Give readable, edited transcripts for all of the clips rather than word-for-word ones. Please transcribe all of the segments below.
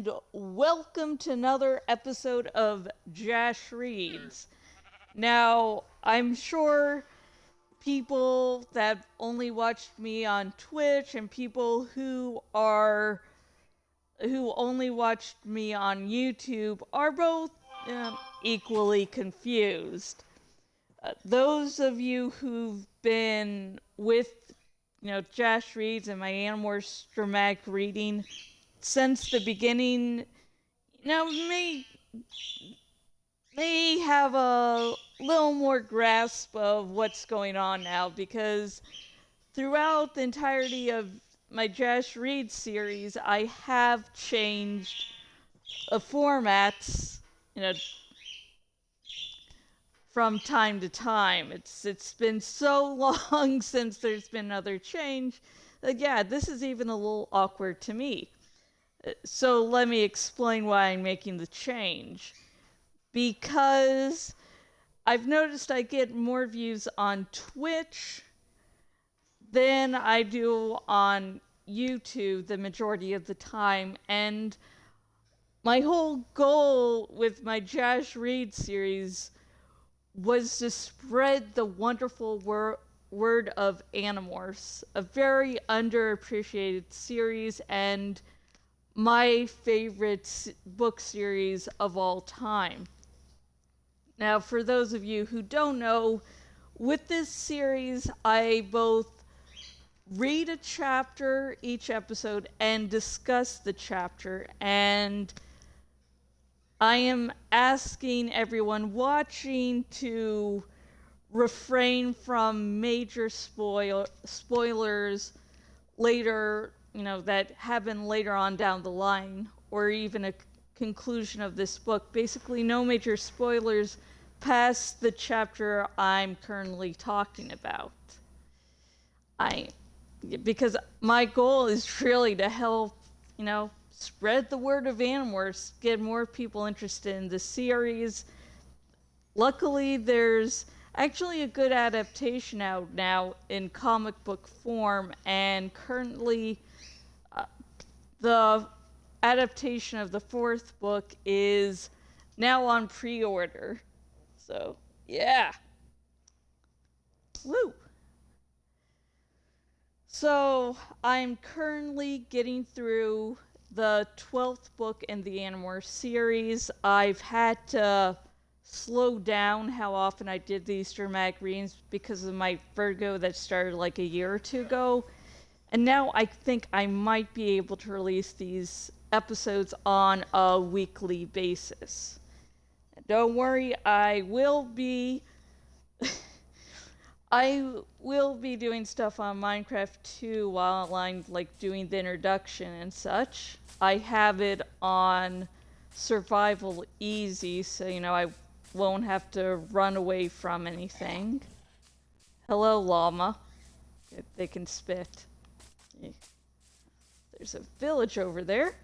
and welcome to another episode of Jash Reads. Now, I'm sure people that only watched me on Twitch and people who only watched me on YouTube are both equally confused. Those of you who've been with Jash Reads and my Animorphs dramatic reading since the beginning, may have a little more grasp of what's going on now, because throughout the entirety of my Jash Reads series, I have changed formats, from time to time. It's been so long since there's been another change that this is even a little awkward to me. So let me explain why I'm making the change. Because I've noticed I get more views on Twitch than I do on YouTube the majority of the time, and my whole goal with my Jash Read series was to spread the wonderful word of Animorphs, a very underappreciated series and my favorite book series of all time. Now, for those of you who don't know, with this series, I both read a chapter each episode and discuss the chapter, and I am asking everyone watching to refrain from major spoilers later, that happen later on down the line, or even a conclusion of this book. Basically, no major spoilers past the chapter I'm currently talking about. Because my goal is really to help, spread the word of Animorphs, get more people interested in the series. Luckily, there's actually a good adaptation out now in comic book form, and currently the adaptation of the fourth book is now on pre-order. So, yeah. Woo! So, I'm currently getting through the 12th book in the Animorphs series. I've had to slow down how often I did these dramatic readings because of my vertigo that started like a year or two ago. And now I think I might be able to release these episodes on a weekly basis. Don't worry, I will be doing stuff on Minecraft too while I'm doing the introduction and such. I have it on survival easy, so I won't have to run away from anything. Hello, llama. They can spit. There's a village over there.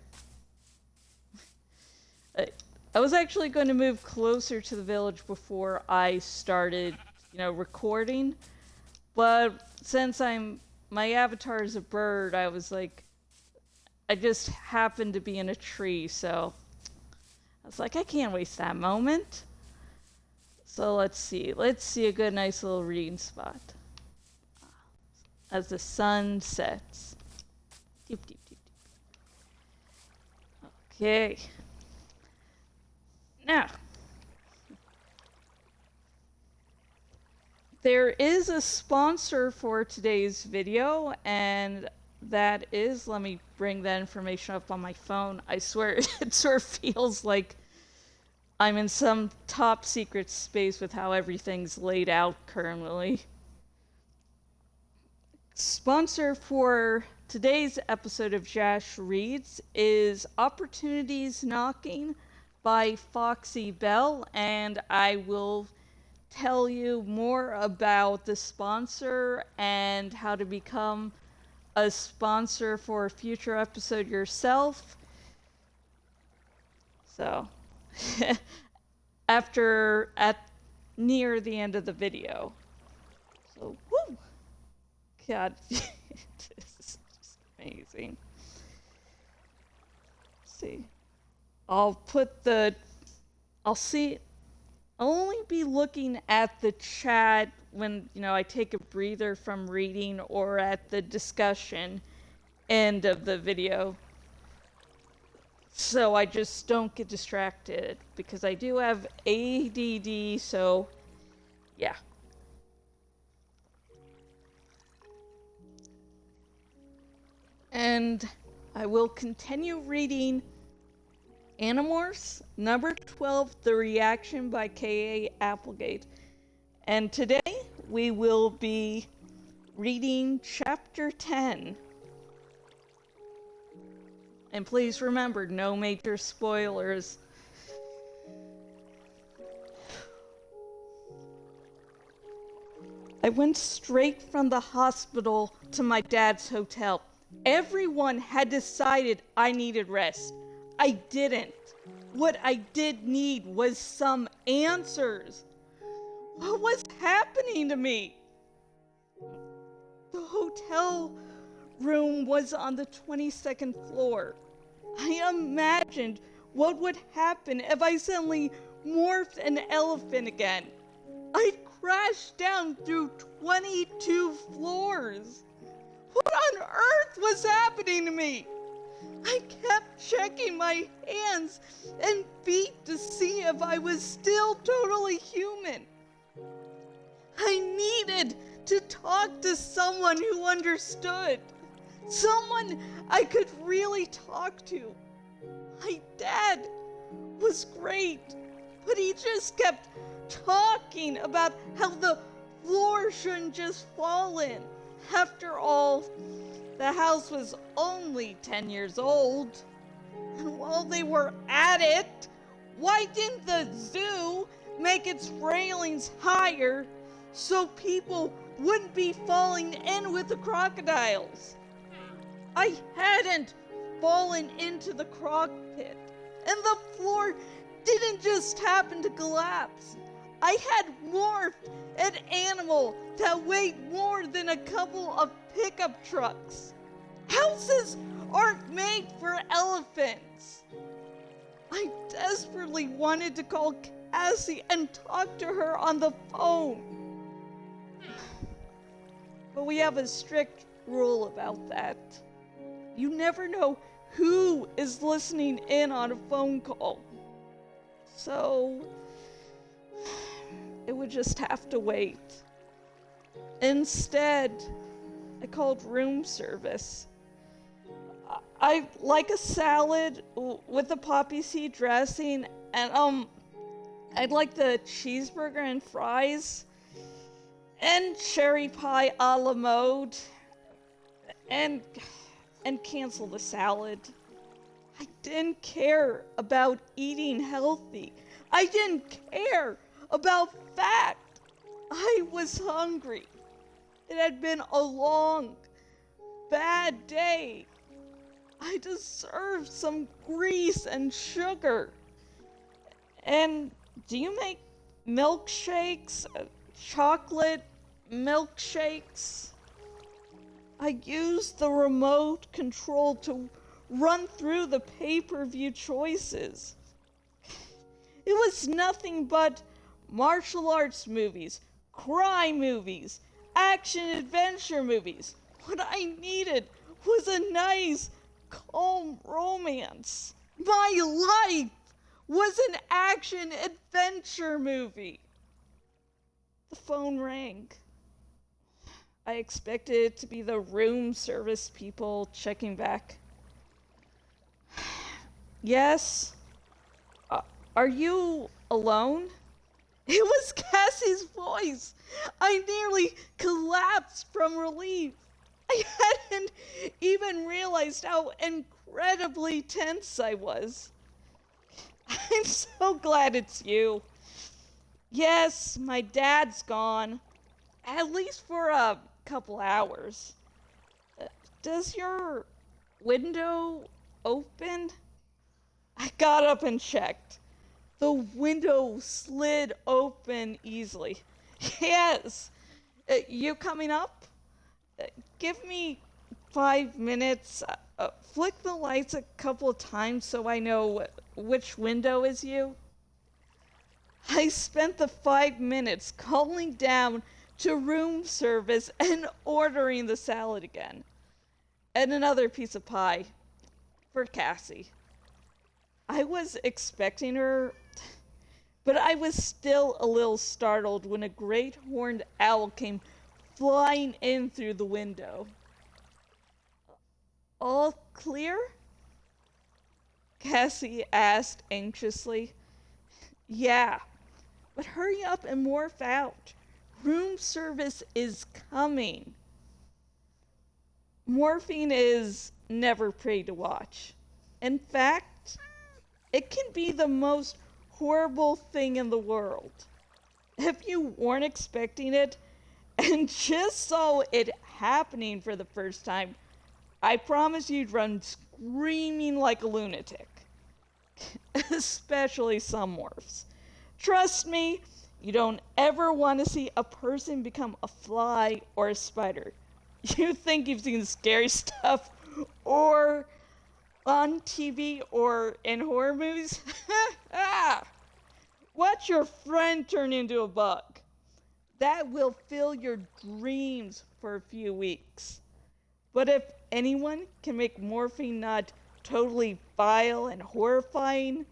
I was actually going to move closer to the village before I started, recording. But since my avatar is a bird, I was like, I just happened to be in a tree, so I was like, I can't waste that moment. So let's see a good, nice little reading spot as the sun sets. Deep, deep, deep, deep. Okay. Now, there is a sponsor for today's video, and that is, let me bring that information up on my phone. I swear it sort of feels like I'm in some top secret space with how everything's laid out currently. Sponsor for today's episode of Jash Reads is Opportunities Knocking by Foxy Bell, and I will tell you more about the sponsor and how to become a sponsor for a future episode yourself. So, near the end of the video. So, woo! God, this is just amazing. Let's see. I'll put the, I'll see, I'll only be looking at the chat when, I take a breather from reading or at the discussion end of the video. So I just don't get distracted because I do have ADD, so yeah. And I will continue reading Animorphs, number 12, The Reaction by K.A. Applegate. And today we will be reading chapter 10. And please remember, no major spoilers. I went straight from the hospital to my dad's hotel. Everyone had decided I needed rest. I didn't. What I did need was some answers. What was happening to me? The hotel room was on the 22nd floor. I imagined what would happen if I suddenly morphed an elephant again. I'd crash down through 22 floors. What on earth was happening to me? I kept checking my hands and feet to see if I was still totally human. I needed to talk to someone who understood. Someone I could really talk to. My dad was great, but he just kept talking about how the floor shouldn't just fall in. After all, the house was only 10 years old. And while they were at it, why didn't the zoo make its railings higher so people wouldn't be falling in with the crocodiles? I hadn't fallen into the croc pit, and the floor didn't just happen to collapse. I had morphed an animal that weighed more than a couple of pickup trucks. Houses aren't made for elephants. I desperately wanted to call Cassie and talk to her on the phone. But we have a strict rule about that. You never know who is listening in on a phone call. So it would just have to wait. Instead, I called room service. I like a salad with a poppy seed dressing, and I'd like the cheeseburger and fries, and cherry pie a la mode, and cancel the salad. I didn't care about eating healthy. I didn't care about fact. I was hungry. It had been a long, bad day. I deserved some grease and sugar. And do you make milkshakes? Chocolate milkshakes? I used the remote control to run through the pay-per-view choices. It was nothing but martial arts movies, crime movies, action-adventure movies. What I needed was a nice, calm romance. My life was an action-adventure movie. The phone rang. I expected it to be the room service people checking back. Yes? Are you alone? It was Cassie's voice. I nearly collapsed from relief. I hadn't even realized how incredibly tense I was. I'm so glad it's you. Yes, my dad's gone. At least for a couple hours. Does your window open? I got up and checked. The window slid open easily. Yes. You coming up? Give me 5 minutes. Flick the lights a couple of times so I know which window is you. I spent the 5 minutes calling down to room service and ordering the salad again. And another piece of pie for Cassie. I was expecting her, but I was still a little startled when a great horned owl came flying in through the window. All clear? Cassie asked anxiously. Yeah, but hurry up and morph out. Room service is coming. Morphing is never pretty to watch. In fact, it can be the most horrible thing in the world. If you weren't expecting it and just saw it happening for the first time, I promise you'd run screaming like a lunatic. Especially some morphs. Trust me, you don't ever want to see a person become a fly or a spider. You think you've seen scary stuff or on TV or in horror movies? Watch your friend turn into a bug. That will fill your dreams for a few weeks. But if anyone can make morphine not totally vile and horrifying,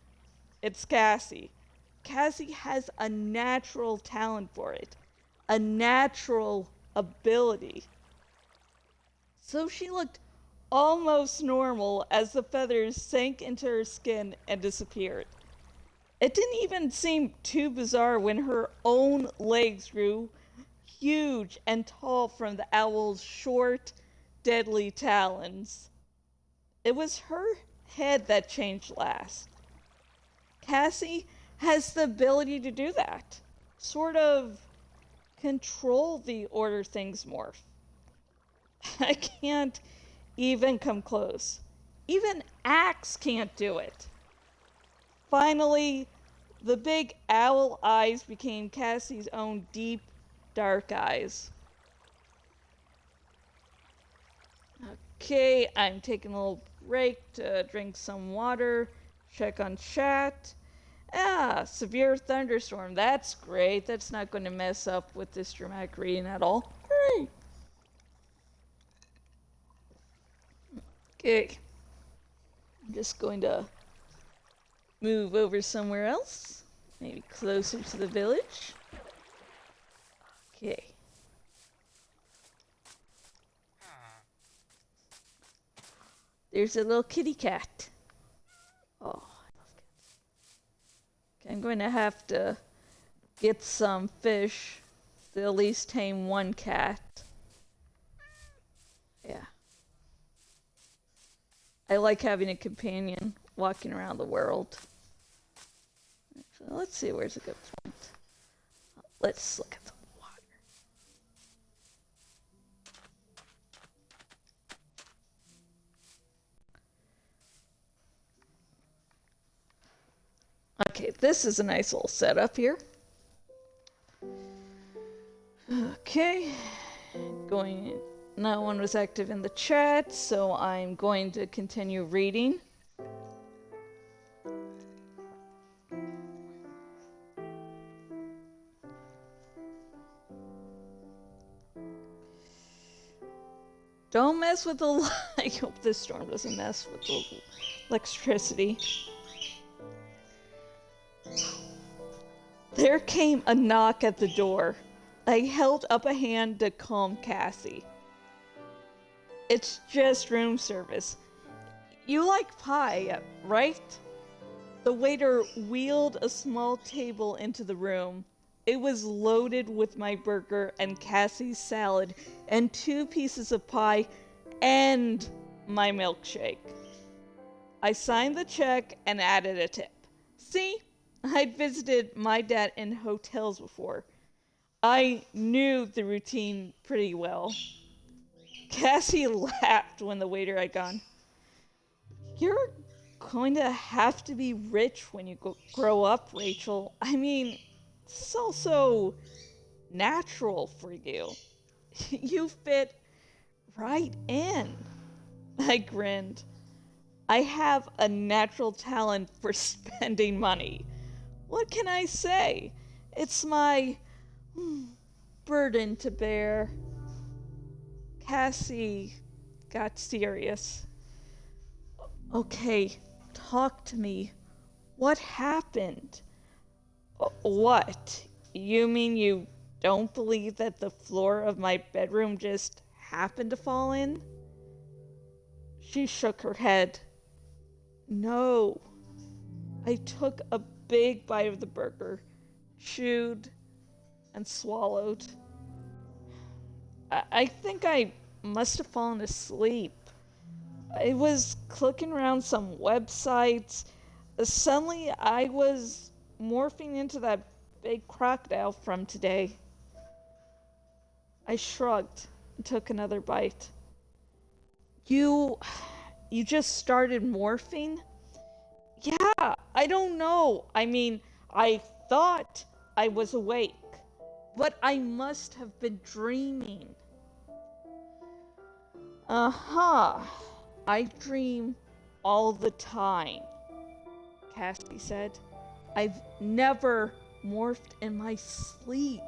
it's Cassie. Cassie has a natural talent for it, a natural ability. So she looked almost normal as the feathers sank into her skin and disappeared. It didn't even seem too bizarre when her own legs grew huge and tall from the owl's short, deadly talons. It was her head that changed last. Cassie has the ability to do that. Sort of control the order things morph. I can't even come close. Even Axe can't do it. Finally, the big owl eyes became Cassie's own deep, dark eyes. Okay, I'm taking a little break to drink some water, check on chat. Severe thunderstorm. That's great. That's not going to mess up with this dramatic reading at all. Great. Okay. I'm just going to move over somewhere else. Maybe closer to the village. Okay. There's a little kitty cat. Oh, I love cats. Okay, I'm going to have to get some fish to at least tame one cat. Yeah. I like having a companion walking around the world. So let's see, where's a good point? Let's look at the water. Okay, this is a nice little setup here. Okay, no one was active in the chat, so I'm going to continue reading. Don't mess with the light. I hope this storm doesn't mess with the electricity. There came a knock at the door. I held up a hand to calm Cassie. It's just room service. You like pie, right? The waiter wheeled a small table into the room. It was loaded with my burger and Cassie's salad and 2 pieces of pie and my milkshake. I signed the check and added a tip. See, I'd visited my dad in hotels before. I knew the routine pretty well. Cassie laughed when the waiter had gone. You're going to have to be rich when you grow up, Rachel. I mean, it's also natural for you. You fit right in. I grinned. I have a natural talent for spending money. What can I say? It's my burden to bear. Cassie got serious. Okay, talk to me. What happened? What? You mean you don't believe that the floor of my bedroom just happened to fall in? She shook her head. No. I took a big bite of the burger, chewed, and swallowed. I think I must have fallen asleep. I was clicking around some websites. Suddenly, I was morphing into that big crocodile from today. I shrugged and took another bite. You just started morphing? Yeah, I don't know. I mean, I thought I was awake, but I must have been dreaming. Uh-huh. I dream all the time, Cassie said. I've never morphed in my sleep.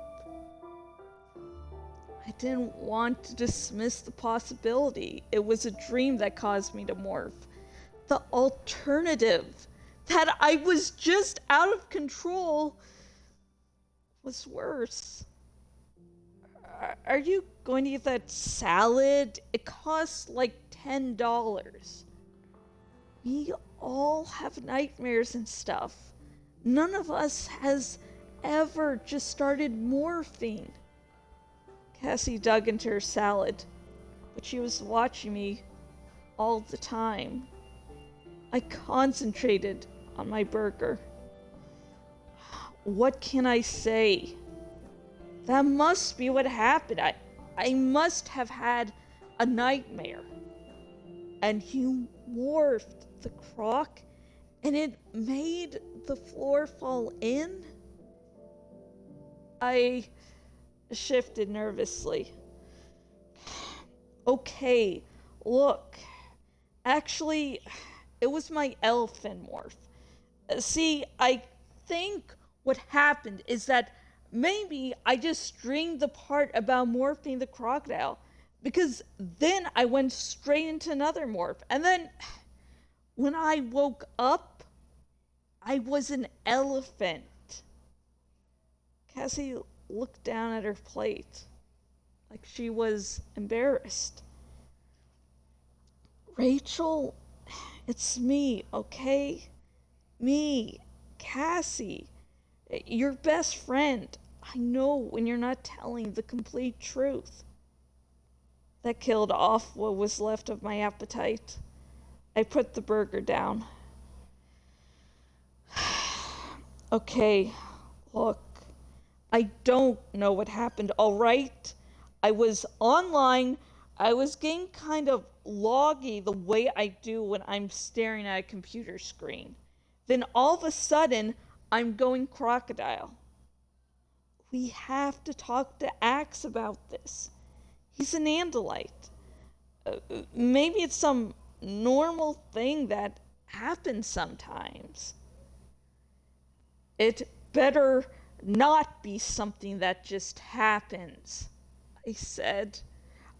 I didn't want to dismiss the possibility. It was a dream that caused me to morph. The alternative, that I was just out of control, was worse. Are you going to get that salad? It costs like $10. We all have nightmares and stuff. None of us has ever just started morphing. Cassie dug into her salad, but she was watching me all the time. I concentrated on my burger. What can I say? That must be what happened. I must have had a nightmare. And you morphed the croc, and it made the floor fall in? I shifted nervously. Okay, look. Actually, it was my elephant morph. See, I think what happened is that maybe I just stringed the part about morphing the crocodile, because then I went straight into another morph. And then when I woke up, I was an elephant. Cassie looked down at her plate like she was embarrassed. Rachel, it's me, okay? Me, Cassie, your best friend. I know when you're not telling the complete truth. That killed off what was left of my appetite. I put the burger down. Okay, look, I don't know what happened, all right? I was online. I was getting kind of loggy the way I do when I'm staring at a computer screen. Then all of a sudden, I'm going crocodile. We have to talk to Axe about this. He's an Andalite. Maybe it's some normal thing that happens sometimes. It better not be something that just happens, I said.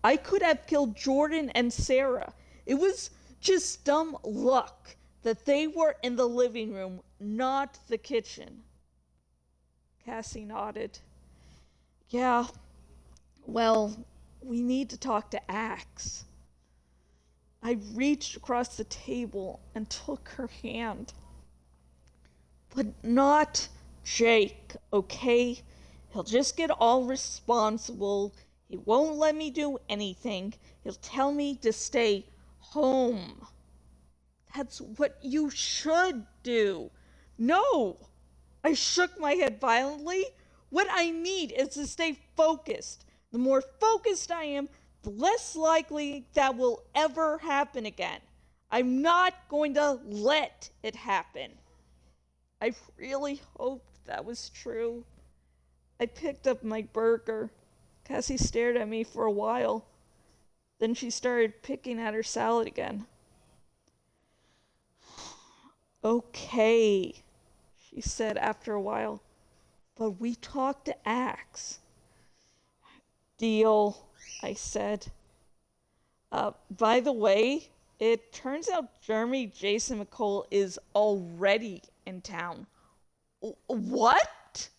I could have killed Jordan and Sarah. It was just dumb luck that they were in the living room, not the kitchen. Cassie nodded. Yeah, well, we need to talk to Axe. I reached across the table and took her hand. But not Jake, okay? He'll just get all responsible. He won't let me do anything. He'll tell me to stay home. That's what you should do. No! I shook my head violently. What I need is to stay focused. The more focused I am, the less likely that will ever happen again. I'm not going to let it happen. I really hoped that was true. I picked up my burger. Cassie stared at me for a while. Then she started picking at her salad again. Okay, she said after a while. But we talked to Axe. Deal, I said. By the way, it turns out Jeremy Jason McCall is already in town. What?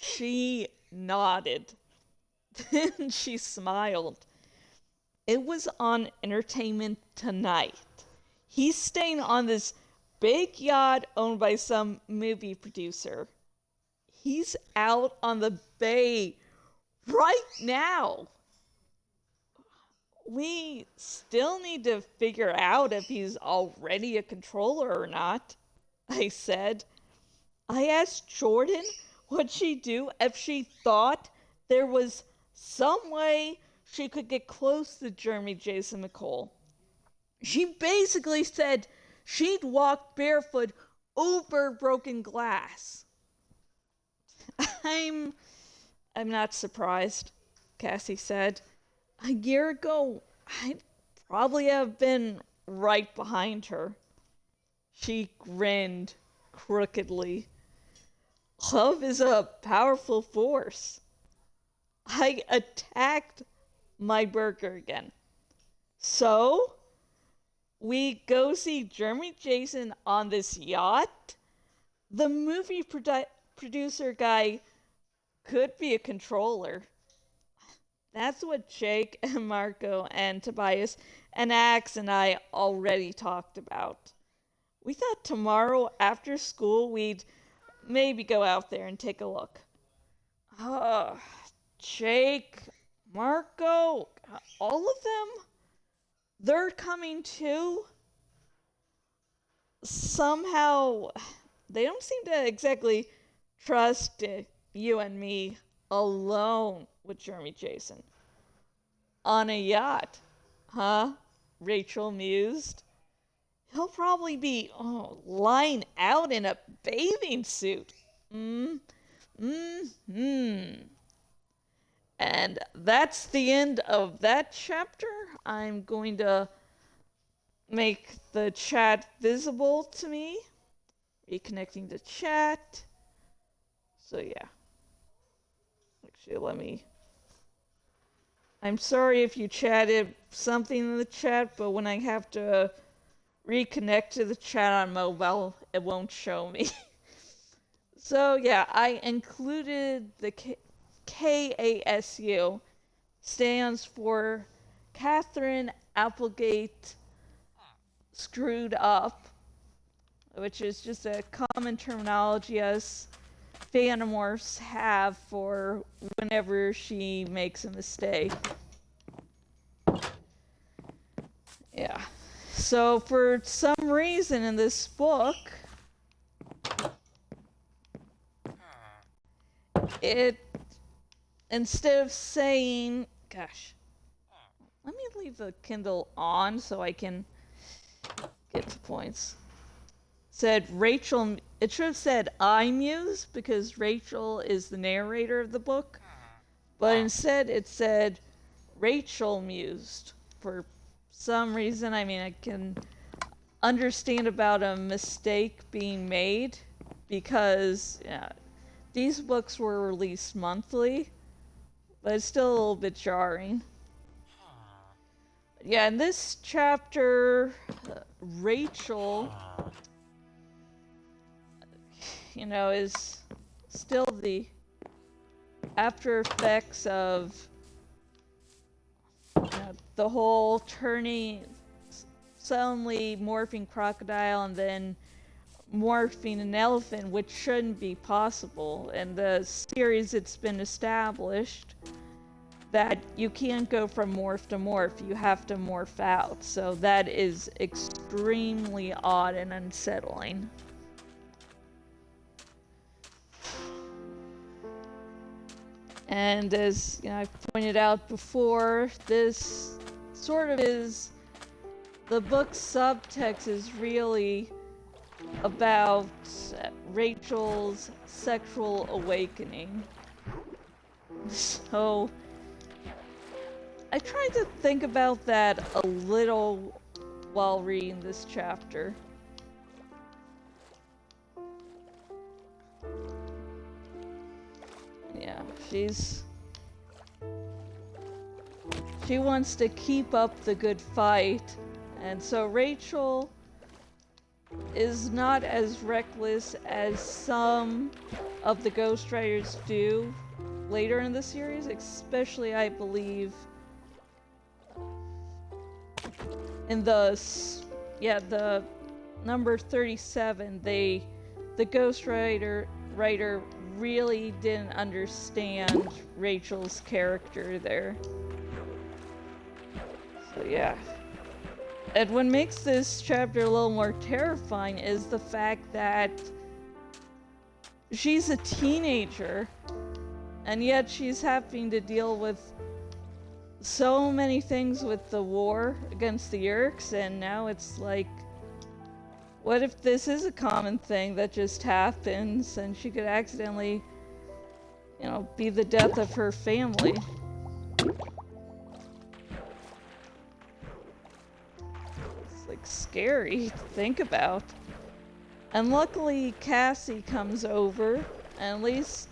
She nodded. Then she smiled. It was on Entertainment Tonight. He's staying on this big yacht owned by some movie producer. He's out on the bay right now. We still need to figure out if he's already a controller or not, I said. I asked Jordan what she'd do if she thought there was some way she could get close to Jeremy Jason McCall. She basically said she'd walk barefoot over broken glass. I'm not surprised, Cassie said. A year ago, I'd probably have been right behind her. She grinned crookedly. Love is a powerful force. I attacked my burger again. So, we go see Jeremy Jason on this yacht? The movie producer guy could be a controller. That's what Jake and Marco and Tobias and Axe and I already talked about. We thought tomorrow after school we'd maybe go out there and take a look. Jake, Marco, all of them? They're coming too? Somehow, they don't seem to exactly trust you and me alone with Jeremy Jason. On a yacht, huh? Rachel mused. He'll probably be lying out in a bathing suit. And that's the end of that chapter. I'm going to make the chat visible to me. Reconnecting the chat. So yeah. Actually, I'm sorry if you chatted something in the chat, but when I have to reconnect to the chat on mobile, it won't show me. So yeah, I included the KASU, stands for Catherine Applegate Screwed Up, which is just a common terminology us Animorphs have for whenever she makes a mistake. Yeah. So for some reason in this book, it, instead of saying, gosh, let me leave the Kindle on so I can get to points. Said Rachel, it should have said I Muse because Rachel is the narrator of the book, but instead it said Rachel mused for some reason. I mean, I can understand about a mistake being made because these books were released monthly, but it's still a little bit jarring. Yeah, in this chapter, Rachel, is still the after effects of the whole turning, suddenly morphing crocodile and then morphing an elephant, which shouldn't be possible. In the series, it's been established that you can't go from morph to morph, you have to morph out. So that is extremely odd and unsettling. And as I've pointed out before, this sort of is, the book's subtext is really about Rachel's sexual awakening. So I tried to think about that a little while reading this chapter. Yeah, she wants to keep up the good fight, and so Rachel is not as reckless as some of the Ghost Riders do later in the series, especially I believe in the number 37, the Ghost writer really didn't understand Rachel's character there. So yeah. And what makes this chapter a little more terrifying is the fact that she's a teenager, and yet she's having to deal with so many things with the war against the Yeerks, and now it's like, what if this is a common thing that just happens and she could accidentally, be the death of her family? It's like scary to think about. And luckily Cassie comes over, and at least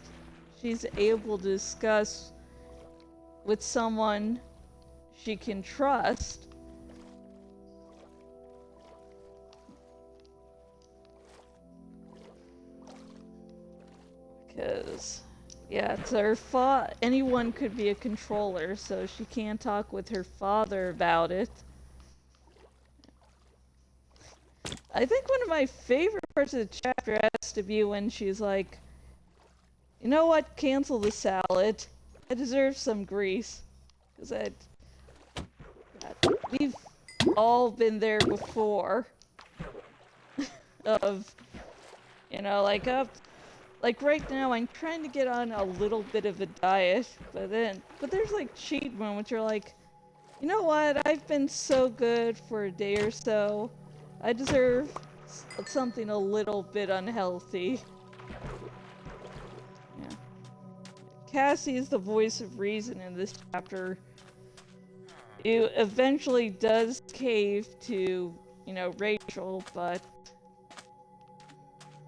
she's able to discuss with someone she can trust. Because, yeah, it's her anyone could be a controller, so she can't talk with her father about it. I think one of my favorite parts of the chapter has to be when she's like, you know what, cancel the salad. I deserve some grease. Because we've all been there before. Of, like right now I'm trying to get on a little bit of a diet, but there's like cheat moments. You're like, you know what, I've been so good for a day or so. I deserve something a little bit unhealthy. Yeah. Cassie is the voice of reason in this chapter. It eventually does cave to, Rachel, but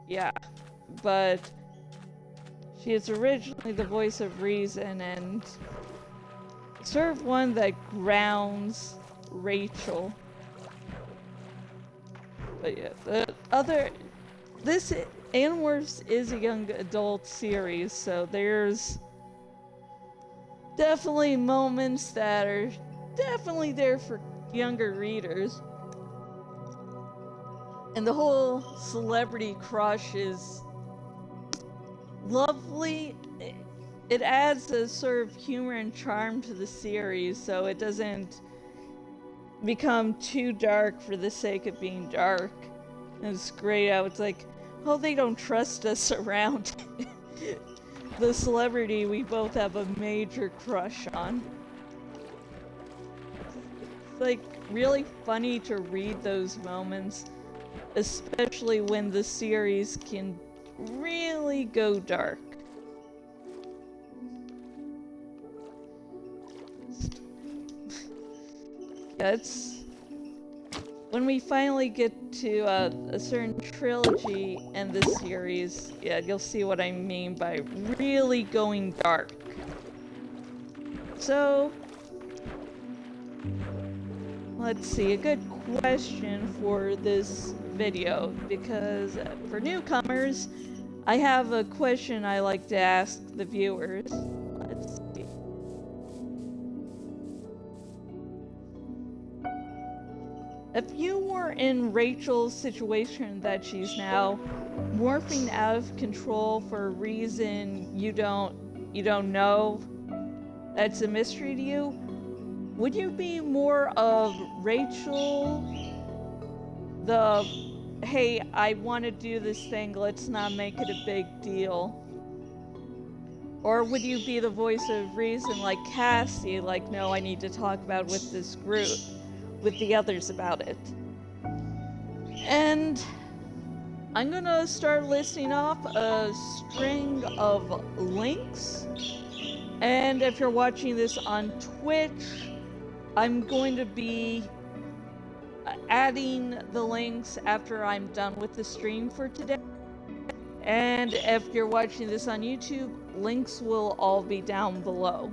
yeah, but she is originally the voice of reason and sort of one that grounds Rachel. But yeah, this Animorphs is a young adult series, so there's definitely moments that are definitely there for younger readers. And the whole celebrity crush is lovely. It adds a sort of humor and charm to the series, so it doesn't become too dark for the sake of being dark. And it's great how it's like, oh, they don't trust us around the celebrity we both have a major crush on. It's like really funny to read those moments, especially when the series can really go dark. Yeah, it's when we finally get to a certain trilogy in this series, yeah, you'll see what I mean by really going dark. So, let's see, a good question for this video, because for newcomers, I have a question I like to ask the viewers. Let's see. If you were in Rachel's situation that she's now morphing out of control for a reason you don't know, that's a mystery to you, would you be more of Rachel, the, hey, I want to do this thing, let's not make it a big deal? Or would you be the voice of reason like Cassie, like, no, I need to talk about it with this group, with the others about it? And I'm gonna start listing off a string of links. And if you're watching this on Twitch, I'm going to be adding the links after I'm done with the stream for today. And if you're watching this on YouTube, links will all be down below.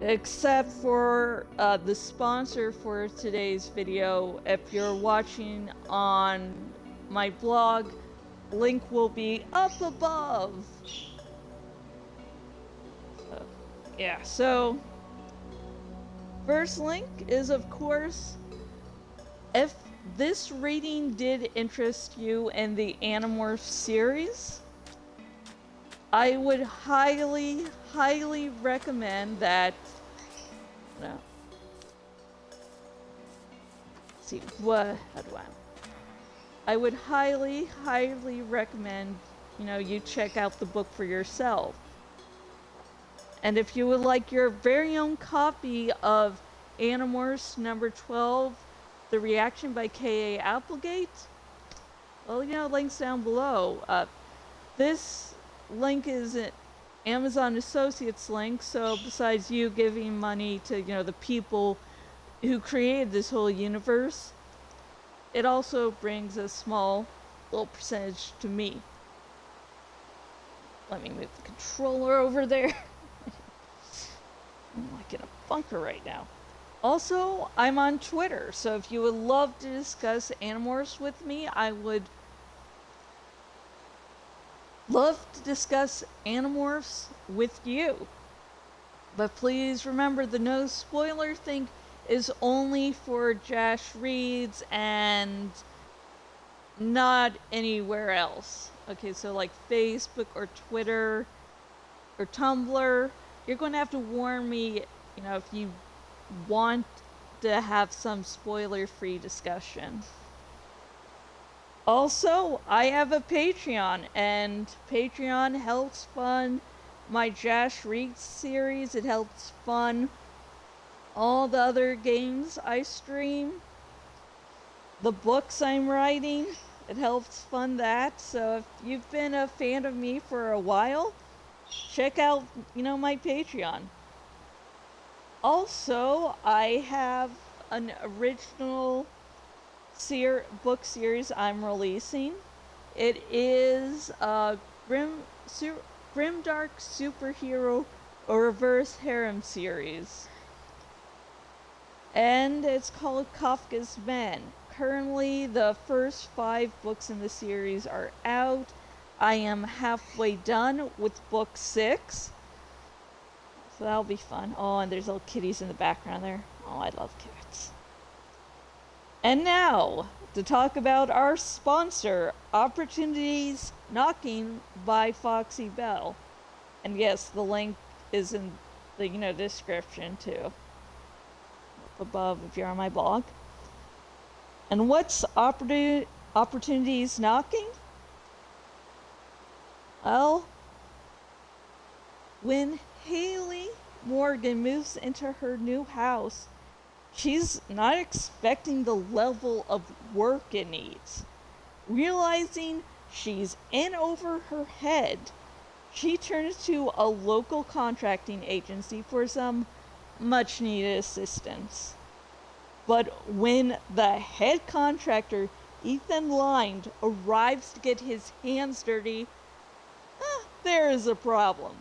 Except for the sponsor for today's video. If you're watching on my blog, link will be up above. Yeah, so first link is, of course, if this reading did interest you in the Animorphs series, I would highly, highly recommend that. No. Let's see, what? How do I would highly, highly recommend, you check out the book for yourself. And if you would like your very own copy of Animorphs number 12, The Reaction by K.A. Applegate, well, links down below. This link is an Amazon Associates link, so besides you giving money to, the people who created this whole universe, it also brings a small little percentage to me. Let me move the controller over there. I'm like in a bunker right now. Also, I'm on Twitter, so if you would love to discuss Animorphs with me, I would love to discuss Animorphs with you. But please remember, the no spoiler thing is only for Jash Reads and not anywhere else. Okay, so like Facebook or Twitter or Tumblr, you're going to have to warn me, if you want to have some spoiler-free discussion. Also, I have a Patreon, and Patreon helps fund my Jash Reads series. It helps fund all the other games I stream, the books I'm writing. It helps fund that. So if you've been a fan of me for a while, check out, my Patreon. Also, I have an original book series I'm releasing. It is a grimdark superhero or reverse harem series. And it's called Kafka's Men. Currently, the first 5 books in the series are out. I am halfway done with book 6. So that'll be fun. Oh, and there's little kitties in the background there. Oh, I love cats. And now, to talk about our sponsor, Opportunities Knocking by Foxy Bell. And yes, the link is in the, description too. Up above if you're on my blog. And what's Opportunities Knocking? Well, when Haley Morgan moves into her new house, she's not expecting the level of work it needs. Realizing she's in over her head, she turns to a local contracting agency for some much needed assistance. But when the head contractor, Ethan Lind, arrives to get his hands dirty, there is a problem.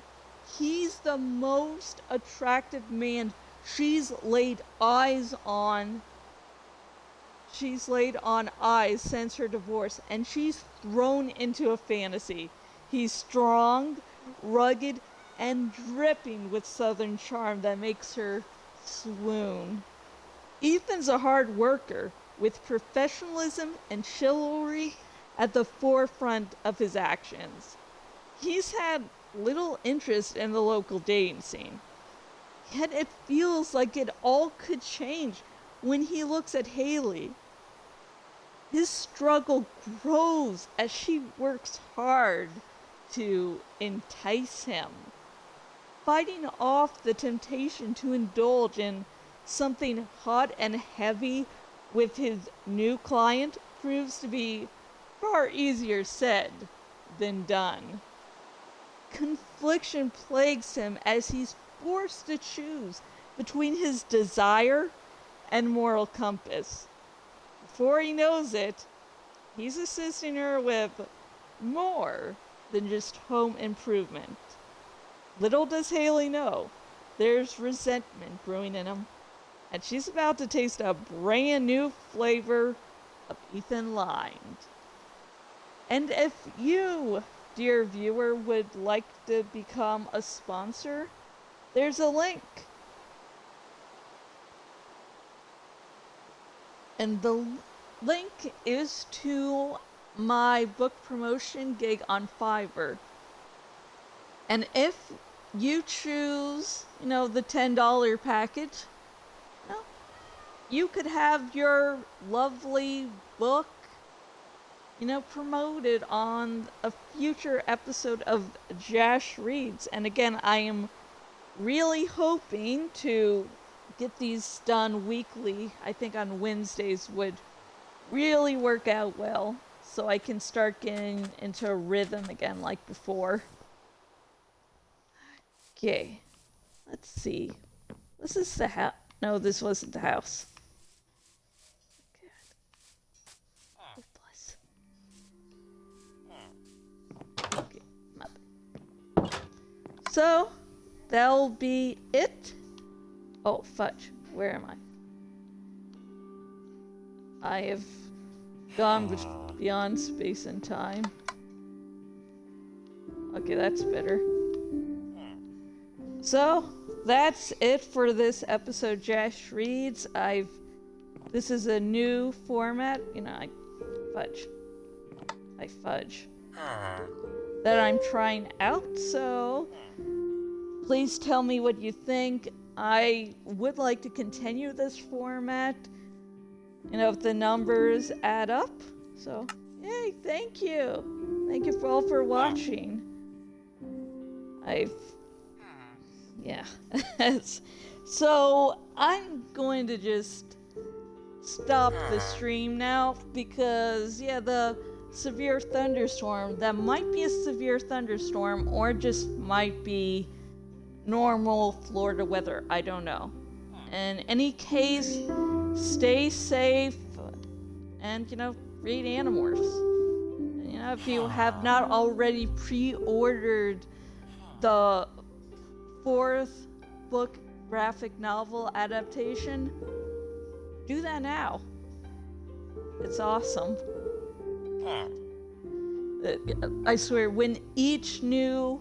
He's the most attractive man she's laid eyes on. She's laid on eyes since her divorce, and she's thrown into a fantasy. He's strong, rugged, and dripping with southern charm that makes her swoon. Ethan's a hard worker, with professionalism and chivalry at the forefront of his actions. He's had little interest in the local dating scene. Yet it feels like it all could change when he looks at Haley. His struggle grows as she works hard to entice him, fighting off the temptation to indulge in something hot and heavy with his new client proves to be far easier said than done. Confliction plagues him as he's forced to choose between his desire and moral compass. Before he knows it, he's assisting her with more than just home improvement. Little does Haley know, there's resentment brewing in him, and she's about to taste a brand new flavor of Ethan Lined. And if you, dear viewer, would like to become a sponsor, there's a link. And the link is to my book promotion gig on Fiverr. And if you choose, the $10 package, you could have your lovely book, promoted on a future episode of Jash Reads. And again, I am really hoping to get these done weekly. I think on Wednesdays would really work out well, so I can start getting into a rhythm again like before. Okay, let's see. This is the house. No, this wasn't the house. Oh, bless. Okay, so that'll be it. Oh, fudge. Where am I? I have gone beyond space and time. Okay, that's better. So, that's it for this episode, Jash Reads. This is a new format. I fudge. That I'm trying out, so please tell me what you think. I would like to continue this format, if the numbers add up. So, yay, thank you. Thank you all for watching. Yeah. So, I'm going to just stop the stream now because, the severe thunderstorm, that might be a severe thunderstorm or just might be normal Florida weather. I don't know. In any case, stay safe and, read Animorphs. If you have not already pre-ordered the 4th book graphic novel adaptation, do that now. It's awesome. I swear, when each new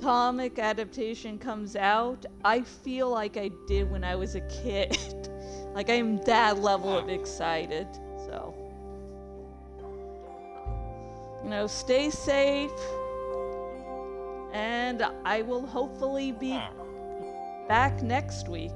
comic adaptation comes out, I feel like I did when I was a kid. Like I'm that level of excited. So, stay safe, and I will hopefully be back next week.